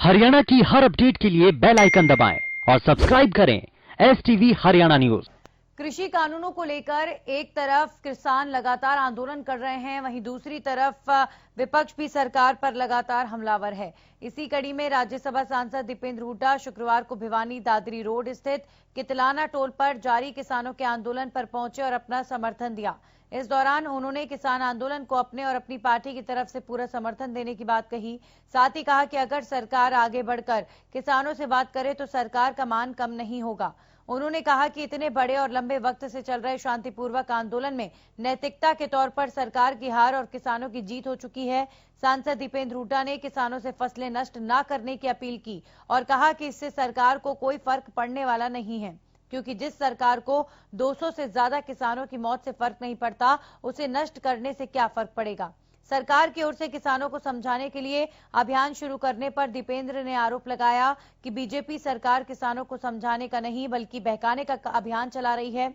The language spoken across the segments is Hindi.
हरियाणा की हर अपडेट के लिए बेल आइकन दबाएं और सब्सक्राइब करें STV हरियाणा न्यूज। कृषि कानूनों को लेकर एक तरफ किसान लगातार आंदोलन कर रहे हैं, वहीं दूसरी तरफ विपक्ष भी सरकार पर लगातार हमलावर है। इसी कड़ी में राज्यसभा सांसद दीपेंद्र हुड्डा शुक्रवार को भिवानी दादरी रोड स्थित कितलाना टोल पर जारी किसानों के आंदोलन पर पहुंचे और अपना समर्थन दिया। इस दौरान उन्होंने किसान आंदोलन को अपने और अपनी पार्टी की तरफ से पूरा समर्थन देने की बात कही। साथ ही कहा कि अगर सरकार आगे बढ़कर किसानों से बात करे तो सरकार का मान कम नहीं होगा। उन्होंने कहा कि इतने बड़े और लंबे वक्त से चल रहे शांतिपूर्वक आंदोलन में नैतिकता के तौर पर सरकार की हार और किसानों की जीत हो चुकी है। सांसद दीपेंद्र हुड्डा ने किसानों से फसलें नष्ट न करने की अपील की और कहा कि इससे सरकार को कोई फर्क पड़ने वाला नहीं है, क्योंकि जिस सरकार को 200 से ज्यादा किसानों की मौत से फर्क नहीं पड़ता, उसे नष्ट करने से क्या फर्क पड़ेगा। सरकार की ओर से किसानों को समझाने के लिए अभियान शुरू करने पर दीपेंद्र ने आरोप लगाया कि बीजेपी सरकार किसानों को समझाने का नहीं बल्कि बहकाने का अभियान चला रही है।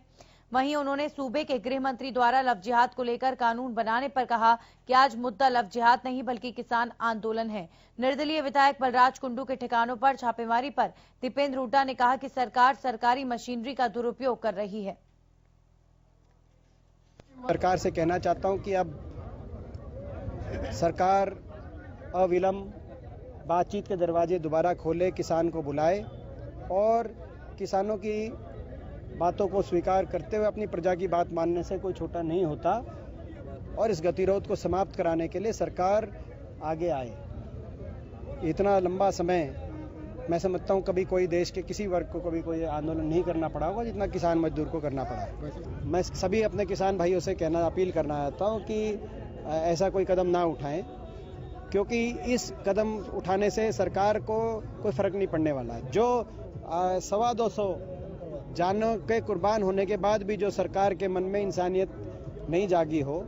वहीं उन्होंने सूबे के गृह मंत्री द्वारा लव जिहाद को लेकर कानून बनाने पर कहा कि आज मुद्दा लव जिहाद नहीं बल्कि किसान आंदोलन है। निर्दलीय विधायक बलराज कुंडू के ठिकानों पर छापेमारी पर दीपेंद्र हुड्डा ने कहा कि सरकार सरकारी मशीनरी का दुरुपयोग कर रही है। सरकार से कहना चाहता हूं कि अब सरकार अविलंब बातचीत के दरवाजे दोबारा खोले, किसान को बुलाए और किसानों की बातों को स्वीकार करते हुए अपनी प्रजा की बात मानने से कोई छोटा नहीं होता और इस गतिरोध को समाप्त कराने के लिए सरकार आगे आए। इतना लंबा समय मैं समझता हूँ कभी कोई देश के किसी वर्ग को कभी कोई आंदोलन नहीं करना पड़ा होगा जितना किसान मजदूर को करना पड़ा। मैं सभी अपने किसान भाइयों से अपील करना चाहता हूँ कि ऐसा कोई कदम ना उठाएं, क्योंकि इस कदम उठाने से सरकार को कोई फर्क नहीं पड़ने वाला है। जो 250 जानों के कुर्बान होने के बाद भी जो सरकार के मन में इंसानियत नहीं जागी हो,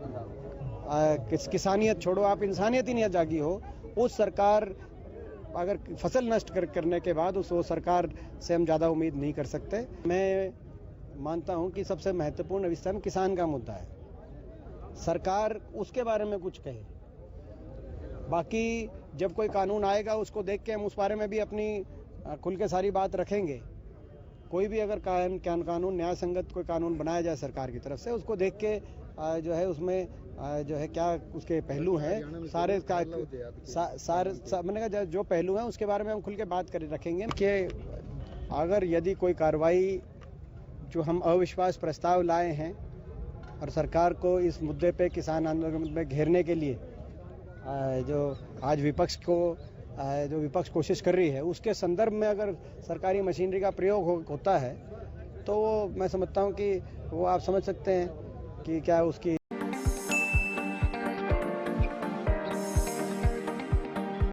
किसानियत छोड़ो आप इंसानियत ही नहीं जागी हो, उस सरकार अगर फसल नष्ट करने के बाद उस सरकार से हम ज़्यादा उम्मीद नहीं कर सकते। मैं मानता हूं कि सबसे महत्वपूर्ण इस समय किसान का मुद्दा है, सरकार उसके बारे में कुछ कहे। बाकी जब कोई कानून आएगा उसको देख के हम उस बारे में भी अपनी खुल के सारी बात रखेंगे। कोई भी अगर कानून न्याय संगत कोई कानून बनाया जाए सरकार की तरफ से, उसको देख के जो है उसमें जो है क्या उसके पहलू हैं सारे मैंने कहा जो पहलू हैं उसके बारे में हम खुल के बात कर रखेंगे कि अगर यदि कोई कार्रवाई जो हम अविश्वास प्रस्ताव लाए हैं और सरकार को इस मुद्दे पे किसान आंदोलन में घेरने के लिए जो आज विपक्ष कोशिश कर रही है, उसके संदर्भ में अगर सरकारी मशीनरी का प्रयोग होता है तो मैं समझता हूं कि वो आप समझ सकते हैं कि क्या उसकी